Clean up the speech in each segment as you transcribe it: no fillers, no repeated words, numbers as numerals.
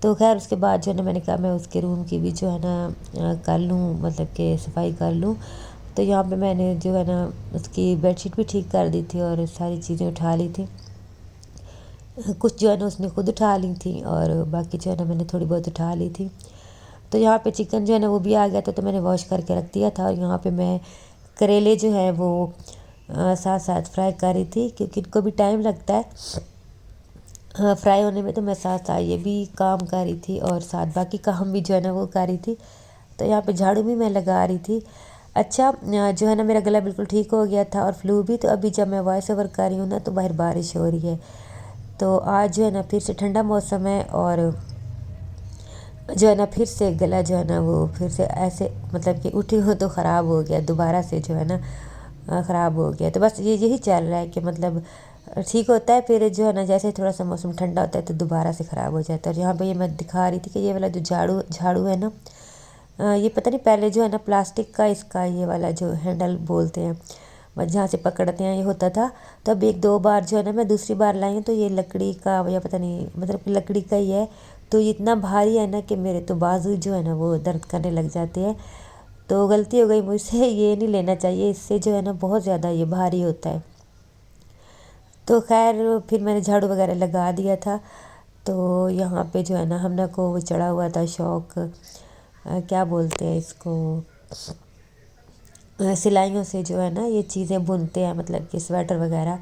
تو خیر اس کے بعد جو ہے نا میں نے کہا میں اس کے روم کی بھی جو ہے نا کر لوں، مطلب کہ صفائی کر لوں۔ تو یہاں پہ میں نے جو ہے نا اس کی بیڈ شیٹ بھی ٹھیک کر دی تھی اور ساری چیزیں اٹھا لی تھیں، کچھ جو ہے نا اس نے خود اٹھا لی تھیں اور باقی جو ہے نا میں نے تھوڑی بہت اٹھا لی تھی۔ تو یہاں پہ چکن جو ہے نا وہ بھی آ گیا تھا، تو میں نے واش کر کے رکھ دیا تھا، اور یہاں پہ میں کریلے جو ہے وہ ساتھ ساتھ فرائی کر رہی تھی، کیونکہ ان کو بھی ٹائم لگتا ہے فرائی ہونے میں، تو میں ساتھ ساتھ یہ بھی کام کر رہی تھی اور ساتھ باقی کام بھی جو ہے نا وہ کر رہی تھی۔ تو یہاں پہ جھاڑو بھی میں لگا رہی تھی۔ اچھا جو ہے نا میرا گلا بالکل ٹھیک ہو گیا تھا اور فلو بھی، تو ابھی جب میں وائس اوور کر رہی ہوں نا تو باہر بارش ہو رہی ہے، تو آج جو ہے نا پھر سے ٹھنڈا موسم ہے، اور جو ہے نا پھر سے گلا جو ہے نا وہ پھر سے ایسے مطلب کہ اٹھی ہوں تو خراب ہو گیا، دوبارہ سے جو ہے نا خراب ہو گیا۔ تو بس یہی چل رہا ہے کہ مطلب ٹھیک ہوتا ہے، پھر جو ہے نا جیسے تھوڑا سا موسم ٹھنڈا ہوتا ہے تو دوبارہ سے خراب ہو جاتا ہے۔ اور یہاں پہ یہ میں دکھا رہی تھی کہ یہ والا جو جھاڑو ہے نا، یہ پتہ نہیں پہلے جو ہے نا پلاسٹک کا اس کا یہ والا جو ہینڈل بولتے ہیں، بس جہاں سے پکڑتے ہیں، یہ ہوتا تھا۔ تو اب ایک دو بار جو ہے نا میں دوسری بار لائی ہوں تو یہ لکڑی کا یا پتہ نہیں مطلب کہ لکڑی کا ہی ہے، تو یہ اتنا بھاری ہے نا کہ میرے تو بازو جو ہے نا وہ درد کرنے لگ جاتے ہیں۔ تو غلطی ہو گئی مجھ سے، یہ نہیں لینا چاہیے، اس سے جو ہے نا بہت زیادہ یہ بھاری ہوتا ہے۔ تو خیر پھر میں نے جھاڑو وغیرہ لگا دیا تھا۔ تو یہاں پہ جو ہے نا ہم نے کو وہ چڑھا ہوا تھا شوق، کیا بولتے ہیں اس کو، سلائیوں سے جو ہے نا یہ چیزیں بنتے ہیں، مطلب کہ سویٹر وغیرہ۔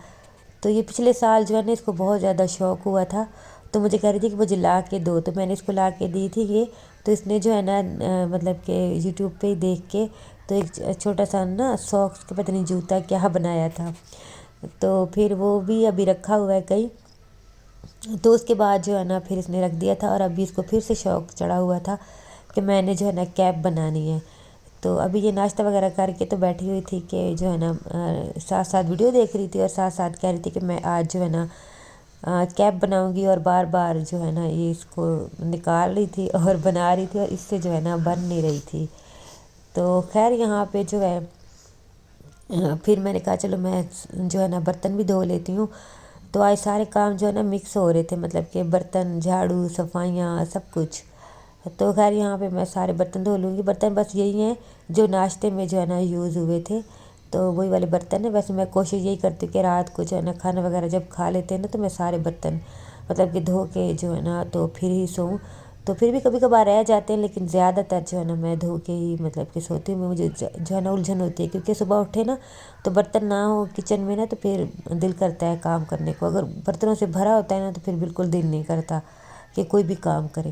تو یہ پچھلے سال جو ہے نا اس کو بہت زیادہ شوق ہوا تھا، تو مجھے کہہ رہی تھی کہ مجھے لا کے دو، تو میں نے اس کو لا کے دی تھی یہ، تو اس نے جو ہے نا مطلب کہ یوٹیوب پہ ہی دیکھ کے تو ایک چھوٹا سا نا ساکس کا پتہ نہیں جوتا کیا بنایا تھا، تو پھر وہ بھی ابھی رکھا ہوا ہے کہیں۔ تو اس کے بعد جو ہے نا پھر اس نے رکھ دیا تھا، اور ابھی اس کو پھر سے شوق چڑھا ہوا تھا کہ میں نے جو ہے نا کیپ بنانی ہے۔ تو ابھی یہ ناشتہ وغیرہ کر کے تو بیٹھی ہوئی تھی کہ جو ہے نا ساتھ ساتھ ویڈیو دیکھ رہی تھی، اور ساتھ ساتھ کہہ رہی تھی کہ میں آج جو ہے نا کیپ بناؤں گی، اور بار بار جو ہے نا یہ اس کو نکال رہی تھی اور بنا رہی تھی، اور اس سے جو ہے نا بن نہیں رہی تھی۔ تو خیر یہاں پہ جو ہے پھر میں نے کہا چلو میں جو ہے نا برتن بھی دھو لیتی ہوں۔ تو آج سارے کام جو ہے نا مکس ہو رہے تھے، مطلب کہ برتن، جھاڑو، صفائیاں، سب کچھ۔ تو خیر یہاں پہ میں سارے برتن دھو لوں گی، برتن بس یہی ہیں جو ناشتے میں جو ہے نا یوز ہوئے تھے، تو وہی والے برتن ہیں۔ ویسے میں کوشش یہی کرتی ہوں کہ رات کو جو ہے نا کھانا وغیرہ جب کھا لیتے ہیں نا تو میں سارے برتن مطلب کہ دھو کے جو ہے نا تو پھر ہی سوؤں، تو پھر بھی کبھی کبھار رہ جاتے ہیں، لیکن زیادہ تر جو ہے نا میں دھو کے ہی مطلب کہ سوتی ہوں۔ مجھے جو ہے نا الجھن ہوتی ہے، کیونکہ صبح اٹھے نا تو برتن نہ ہو کچن میں نا تو پھر دل کرتا ہے کام کرنے کو، اگر برتنوں سے بھرا ہوتا ہے نا تو پھر بالکل دل نہیں کرتا کہ کوئی بھی کام کرے۔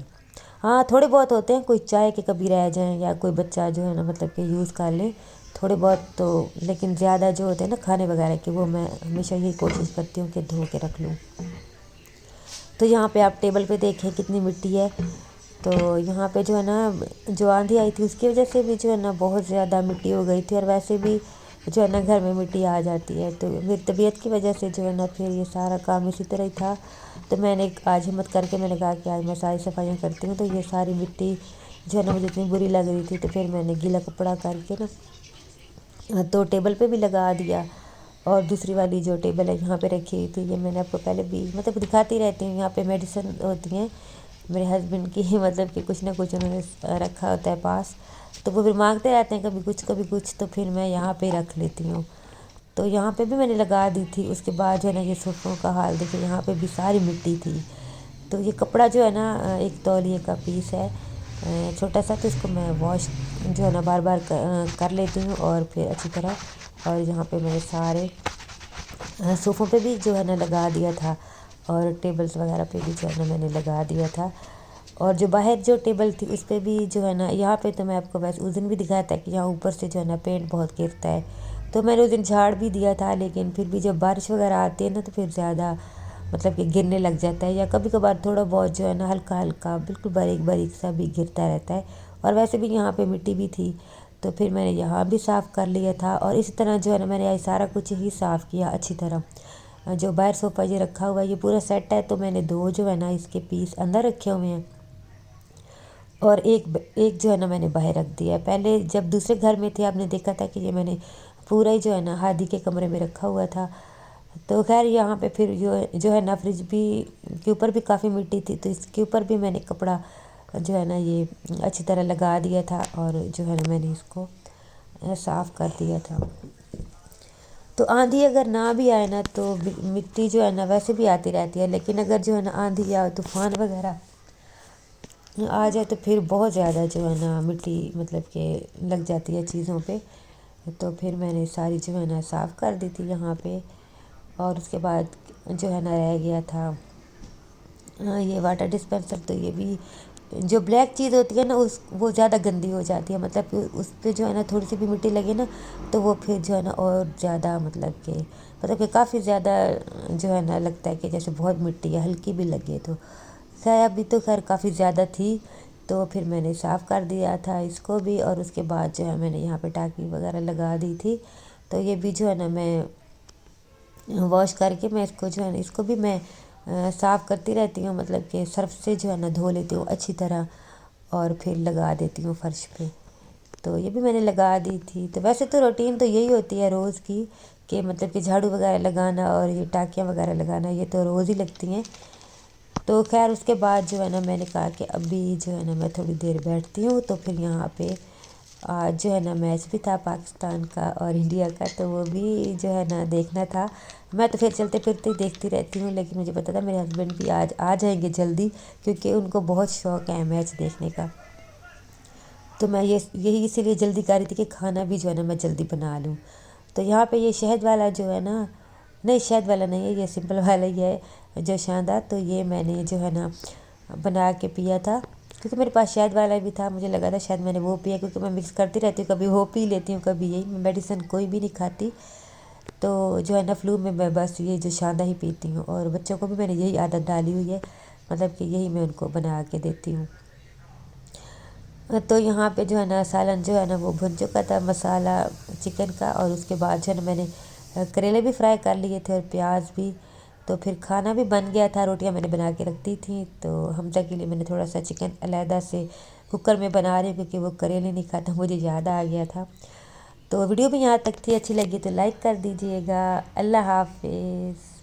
ہاں تھوڑے بہت ہوتے ہیں، کوئی چائے کے کبھی رہ جائیں یا کوئی بچہ جو ہے نا مطلب کہ یوز کر لیں تھوڑے بہت، تو لیکن زیادہ جو ہوتے ہیں نا کھانے وغیرہ کے وہ میں ہمیشہ یہی کوشش کرتی ہوں کہ دھو کے رکھ لوں۔ تو یہاں پہ آپ ٹیبل پہ دیکھیں کتنی مٹی ہے، تو یہاں پہ جو ہے نا جو آندھی آئی تھی اس کی وجہ سے بھی جو ہے نا بہت زیادہ مٹی ہو گئی تھی، اور ویسے بھی جو ہے نا گھر میں مٹی آ جاتی ہے، تو میری طبیعت کی وجہ سے جو ہے نا پھر یہ سارا کام اسی طرح ہی تھا۔ تو میں نے آج ہمت کر کے میں نے کہا کہ آج میں ساری صفائیاں کرتی ہوں، تو یہ ساری مٹی جو ہے نا مجھے اتنی بری لگ رہی تھی، تو پھر میں نے گیلا کپڑا کر کے نا تو ٹیبل پہ بھی لگا دیا، اور دوسری والی جو ٹیبل ہے یہاں پہ رکھی ہوئی تھی، یہ میں نے آپ کو پہلے بھی مطلب دکھاتی رہتی ہوں، یہاں پہ میڈیسن ہوتی ہیں میرے ہسبینڈ کی، مطلب کہ کچھ نہ کچھ انہوں نے رکھا ہوتا ہے پاس، تو وہ پھر مانگتے رہتے ہیں کبھی کچھ، تو پھر میں یہاں پہ رکھ لیتی ہوں۔ تو یہاں پہ بھی میں نے لگا دی تھی۔ اس کے بعد جو ہے نا یہ صوفوں کا حال دیکھیں، یہاں پہ بھی ساری مٹی تھی، تو یہ کپڑا جو ہے نا ایک تولیے کا پیس ہے چھوٹا سا، تو اس کو میں واش جو ہے نا بار بار کر لیتی ہوں، اور پھر اچھی طرح، اور یہاں پہ میں نے سارے صوفوں پہ بھی جو ہے نا لگا دیا تھا، اور ٹیبلز وغیرہ پہ بھی جو ہے نا میں نے لگا دیا تھا، اور جو باہر جو ٹیبل تھی اس پہ بھی جو ہے نا یہاں پہ تو میں آپ کو بس اس دن بھی دکھایا تھا کہ یہاں اوپر سے جو ہے نا پینٹ بہت گرتا ہے، تو میں نے اس دن جھاڑ بھی دیا تھا، لیکن پھر بھی جب بارش وغیرہ آتی ہے نا تو پھر زیادہ مطلب کہ گرنے لگ جاتا ہے، یا کبھی کبھار تھوڑا بہت جو ہے نا ہلکا ہلکا بالکل باریک باریک سا بھی گرتا رہتا ہے، اور ویسے بھی یہاں پہ مٹی بھی تھی، تو پھر میں نے یہاں بھی صاف کر لیا تھا، اور اسی طرح جو ہے نا میں نے سارا کچھ ہی صاف کیا اچھی طرح۔ جو باہر صوفہ یہ رکھا ہوا ہے یہ پورا سیٹ ہے، تو میں نے دو جو ہے نا اس کے پیس اندر رکھے ہوئے ہیں، اور ایک جو ہے نا میں نے باہر رکھ دیا ہے۔ پہلے جب دوسرے گھر میں تھے آپ نے دیکھا تھا کہ یہ میں نے پورا ہی جو ہے نا ہادی کے کمرے میں رکھا ہوا تھا، تو خیر یہاں پہ پھر جو ہے نا فریج بھی کے اوپر بھی کافی مٹی تھی، تو اس کے اوپر بھی میں نے کپڑا جو ہے نا یہ اچھی طرح لگا دیا تھا، اور جو ہے نا میں نے اس کو صاف کر دیا تھا۔ تو آندھی اگر نہ بھی آئے نا تو مٹی جو ہے نا ویسے بھی آتی رہتی ہے، لیکن اگر جو ہے نا آندھی یا طوفان وغیرہ آ جائے تو پھر بہت زیادہ جو ہے نا مٹی مطلب کہ لگ جاتی ہے چیزوں پہ۔ تو پھر میں نے ساری جو ہے نا صاف کر دی تھی یہاں پہ، اور اس کے بعد جو ہے نا رہ گیا تھا یہ واٹر ڈسپینسر۔ تو یہ بھی جو بلیک چیز ہوتی ہے نا وہ زیادہ گندی ہو جاتی ہے، مطلب کہ اس پہ جو ہے نا تھوڑی سی بھی مٹی لگے نا تو وہ پھر جو ہے نا اور زیادہ مطلب کہ کافی زیادہ جو ہے نا لگتا ہے کہ جیسے بہت مٹی ہے، ہلکی بھی لگے تو خیر ابھی تو خیر کافی زیادہ تھی، تو پھر میں نے صاف کر دیا تھا اس کو بھی، اور اس کے بعد جو ہے میں نے یہاں پہ ٹاکی وغیرہ لگا دی تھی۔ تو یہ بھی جو ہے نا میں واش کر کے میں اس کو جو ہے نا اس کو بھی میں صاف کرتی رہتی ہوں، مطلب کہ سرف سے جو ہے نا دھو لیتی ہوں اچھی طرح، اور پھر لگا دیتی ہوں فرش پہ۔ تو یہ بھی میں نے لگا دی تھی۔ تو ویسے تو روٹین تو یہی ہوتی ہے روز کی، کہ مطلب کہ جھاڑو وغیرہ لگانا اور یہ ٹاکیاں وغیرہ لگانا، یہ تو روز ہی لگتی ہیں۔ تو خیر اس کے بعد جو ہے نا میں نے کہا کہ ابھی جو ہے نا میں تھوڑی دیر بیٹھتی ہوں، تو پھر یہاں پہ آج جو ہے نا میچ بھی تھا پاکستان کا اور انڈیا کا، تو وہ بھی جو ہے نا دیکھنا تھا۔ میں تو پھر چلتے پھرتے دیکھتی رہتی ہوں، لیکن مجھے پتا تھا میرے ہسبینڈ بھی آج آ جائیں گے جلدی، کیونکہ ان کو بہت شوق ہے میچ دیکھنے کا۔ تو میں یہی اسی لیے جلدی کر رہی تھی کہ کھانا بھی جو ہے نا میں جلدی بنا لوں۔ تو یہاں پہ یہ شہد والا جو ہے نا، نہیں شہد والا نہیں ہے، یہ سمپل والا ہی ہے جو شاندار، تو یہ میں نے جو ہے نا بنا کے پیا تھا، کیونکہ میرے پاس شہد والا بھی تھا، مجھے لگا تھا شاید میں نے وہ پیا، کیونکہ میں مکس کرتی رہتی ہوں، کبھی وہ پی لیتی ہوں کبھی یہی، میں میڈیسن کوئی بھی نہیں کھاتی، تو جو ہے نا فلو میں بس یہ جو شاندار ہی پیتی ہوں، اور بچوں کو بھی میں نے یہی عادت ڈالی ہوئی ہے، مطلب کہ یہی میں ان کو بنا کے دیتی ہوں۔ تو یہاں پہ جو ہے نا سالن جو ہے نا وہ بھن چکا تھا مسالہ چکن کا، اور اس کے بعد جو ہے نا میں نے کریلے بھی فرائی کر لیے تھے اور پیاز بھی، تو پھر کھانا بھی بن گیا تھا، روٹیاں میں نے بنا کے رکھ دی تھیں۔ تو حمزہ کے لیے میں نے تھوڑا سا چکن علیحدہ سے کوکر میں بنا رہی ہوں، کیونکہ وہ کریلے نہیں کھاتا، مجھے یاد آ گیا تھا۔ تو ویڈیو بھی یہاں تک تھی، اچھی لگی تو لائک کر دیجیے گا۔ اللہ حافظ۔